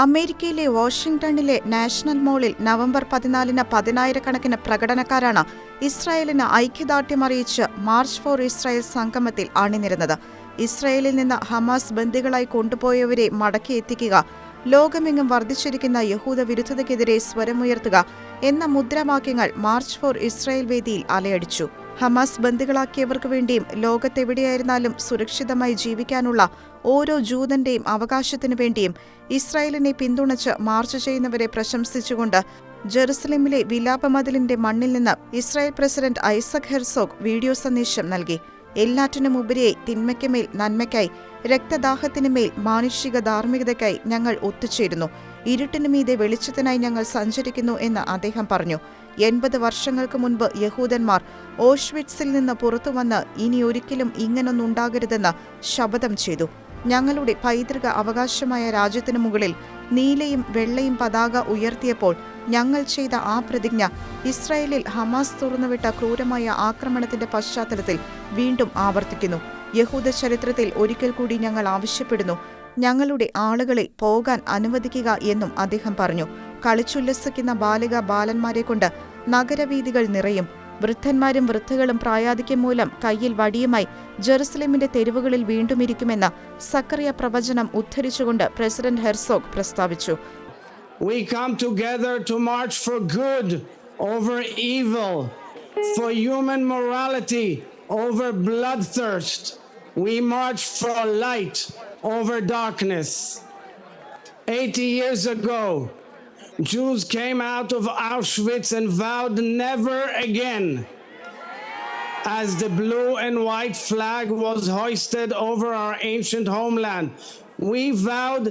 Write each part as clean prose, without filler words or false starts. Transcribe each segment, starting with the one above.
അമേരിക്കയിലെ വാഷിംഗ്ടണിലെ നാഷണൽ മോളിൽ നവംബർ 14-ന് പതിനായിരക്കണക്കിന് പ്രകടനക്കാരാണ് ഇസ്രായേലിന് ഐക്യദാർഢ്യമറിയിച്ച് മാർച്ച് ഫോർ ഇസ്രായേൽ സംഗമത്തിൽ അണിനിരന്നത്. ഇസ്രായേലിൽ നിന്ന് ഹമാസ് ബന്ദികളായി കൊണ്ടുപോയവരെ മടക്കിയെത്തിക്കുക, ലോകമെങ്ങും വർദ്ധിച്ചിരിക്കുന്ന യഹൂദ വിരുദ്ധതയ്ക്കെതിരെ സ്വരമുയർത്തുക എന്ന മുദ്രാവാക്യങ്ങൾ മാർച്ച് ഫോർ ഇസ്രായേൽ വേദിയിൽ അലയടിച്ചു. ഹമാസ് ബന്ദികളാക്കിയവർക്ക് വേണ്ടിയും ലോകത്തെവിടെയായിരുന്നാലും സുരക്ഷിതമായി ജീവിക്കാനുള്ള ഓരോ ജൂതന്റെയും അവകാശത്തിനു വേണ്ടിയും ഇസ്രായേലിനെ പിന്തുണച്ച് മാർച്ച് ചെയ്യുന്നവരെ പ്രശംസിച്ചുകൊണ്ട് ജെറുസലേമിലെ വിലാപമതിലിന്റെ മണ്ണിൽ നിന്ന് Israel president Isaac Herzog video സന്ദേശം നൽകി. എല്ലാറ്റിനുമുപരിയായി തിന്മയ്ക്കുമേൽ നന്മയ്ക്കായി, രക്തദാഹത്തിനുമേൽ മാനുഷിക ധാർമ്മികതയ്ക്കായി ഞങ്ങൾ ഒത്തുചേരുന്നു. ഇരുട്ടിനുമീതെ വെളിച്ചത്തിനായി ഞങ്ങൾ സഞ്ചരിക്കുന്നു എന്ന് അദ്ദേഹം പറഞ്ഞു. 80 വർഷങ്ങൾക്ക് മുൻപ് യഹൂദന്മാർ ഓഷ്വിറ്റ്സിൽ നിന്ന് പുറത്തുവന്ന് ഇനിയൊരിക്കലും ഇങ്ങനൊന്നുണ്ടാകരുതെന്ന് ശപഥം ചെയ്തു. ഞങ്ങളുടെ പൈതൃക അവകാശമായ രാജ്യത്തിനു മുകളിൽ നീലയും വെള്ളയും പതാക ഉയർത്തിയപ്പോൾ ഞങ്ങൾ ചെയ്ത ആ പ്രതിജ്ഞ ഇസ്രായേലിൽ ഹമാസ് തുറന്നുവിട്ട ക്രൂരമായ ആക്രമണത്തിന്റെ പശ്ചാത്തലത്തിൽ വീണ്ടും ആവർത്തിക്കുന്നു. യഹൂദ ചരിത്രത്തിൽ ഒരിക്കൽ കൂടി ഞങ്ങൾ ആവശ്യപ്പെടുന്നു, ഞങ്ങളുടെ ആളുകളെ പോകാൻ അനുവദിക്കുക എന്നും അദ്ദേഹം പറഞ്ഞു. കളിച്ചുല്ലസിക്കുന്ന ബാലന്മാരെ കൊണ്ട് നഗരവീഥികൾ നിറയും. വൃദ്ധന്മാരും വൃദ്ധകളും പ്രായാധിക്യം മൂലം കയ്യിൽ വടിയുമായി ജെറുസലേമിന്റെ തെരുവുകളിൽ വീണ്ടും ഇരിക്കുമെന്ന് സക്കറിയ പ്രവചനം ഉദ്ധരിച്ചുകൊണ്ട് പ്രസിഡന്റ് ഹെർസോഗ് പ്രസ്താവിച്ചു. We come together to march for good over evil, for human morality over bloodthirst. We march for light over darkness. 80 years ago, Jews came out of Auschwitz and vowed never again. As the blue and white flag was hoisted over our ancient homeland, we vowed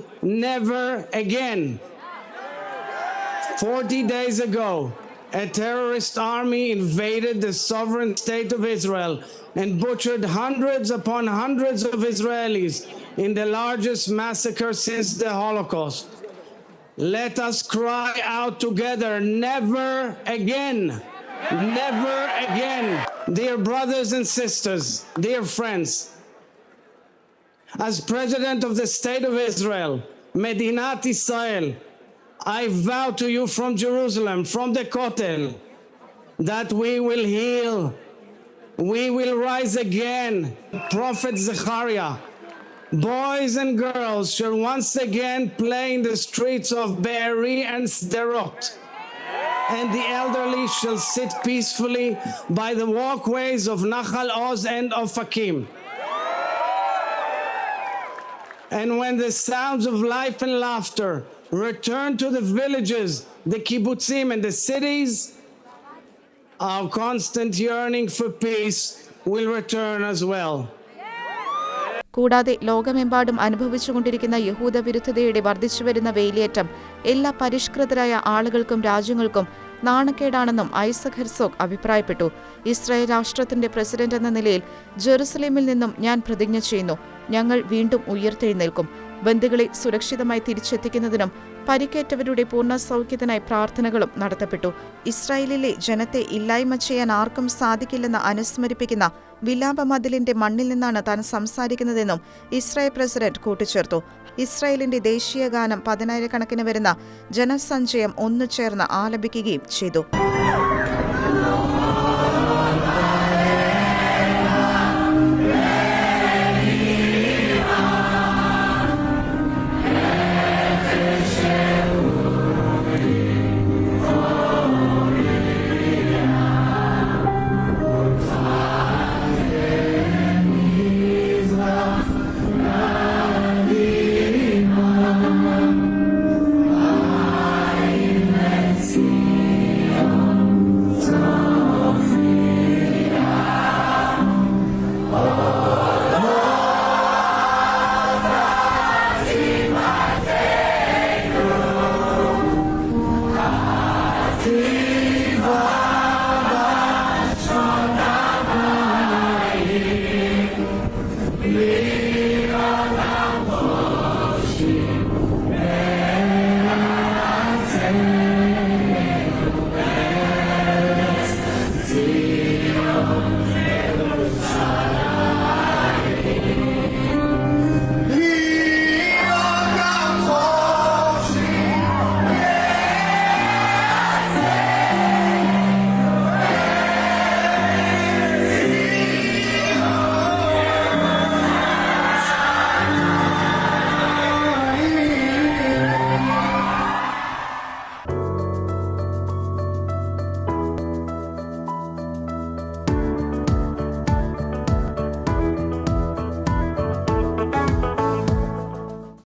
never again. 40 days ago, a terrorist army invaded the sovereign state of Israel and butchered hundreds upon hundreds of Israelis in the largest massacre since the Holocaust. Let us cry out together, never again, never again. Dear brothers and sisters, dear friends, as President of the State of Israel, Medinat Israel, I vow to you from Jerusalem, from the Kotel, that we will heal, we will rise again. Prophet Zechariah, boys and girls shall once again play in the streets of Be'eri and Sderot, and the elderly shall sit peacefully by the walkways of Nachal Oz and Ofakim. And when the sounds of life and laughter return to the villages, the kibbutzim and the cities, our constant yearning for peace will return as well. കൂടാതെ ലോകമെമ്പാടും അനുഭവിച്ചുകൊണ്ടിരിക്കുന്ന യഹൂദ വിരുദ്ധതയുടെ വർദ്ധിച്ചുവരുന്ന വേലിയേറ്റം എല്ലാ പരിഷ്കൃതരായ ആളുകൾക്കും രാജ്യങ്ങൾക്കും നാണക്കേടാണെന്നും Isaac Herzog അഭിപ്രായപ്പെട്ടു. Israel രാഷ്ട്രത്തിന്റെ പ്രസിഡന്റ് എന്ന നിലയിൽ ജെറുസലേമിൽ നിന്നും ഞാൻ പ്രതിജ്ഞ ചെയ്യുന്നു, ഞങ്ങൾ വീണ്ടും ഉയർത്തെഴുന്നേൽക്കും. ബന്ദികളെ സുരക്ഷിതമായി തിരിച്ചെത്തിക്കുന്നതിനും പരിക്കേറ്റവരുടെ പൂർണ്ണ സൗഖ്യത്തിനായി പ്രാർത്ഥനകളും നടത്തപ്പെട്ടു. ഇസ്രായേലിലെ ജനത്തെ ഇല്ലായ്മ ചെയ്യാൻ ആർക്കും സാധിക്കില്ലെന്ന് അനുസ്മരിപ്പിക്കുന്ന വിലാപമതിലിന്റെ മണ്ണിൽ നിന്നാണ് താൻ സംസാരിക്കുന്നതെന്നും ഇസ്രായേൽ പ്രസിഡന്റ് കൂട്ടിച്ചേർത്തു. ഇസ്രായേലിന്റെ ദേശീയ ഗാനം 10,000 കണക്കിന് വരുന്ന ജനസഞ്ചയം ഒന്നുചേർന്ന് ആലപിക്കുകയും ചെയ്തു.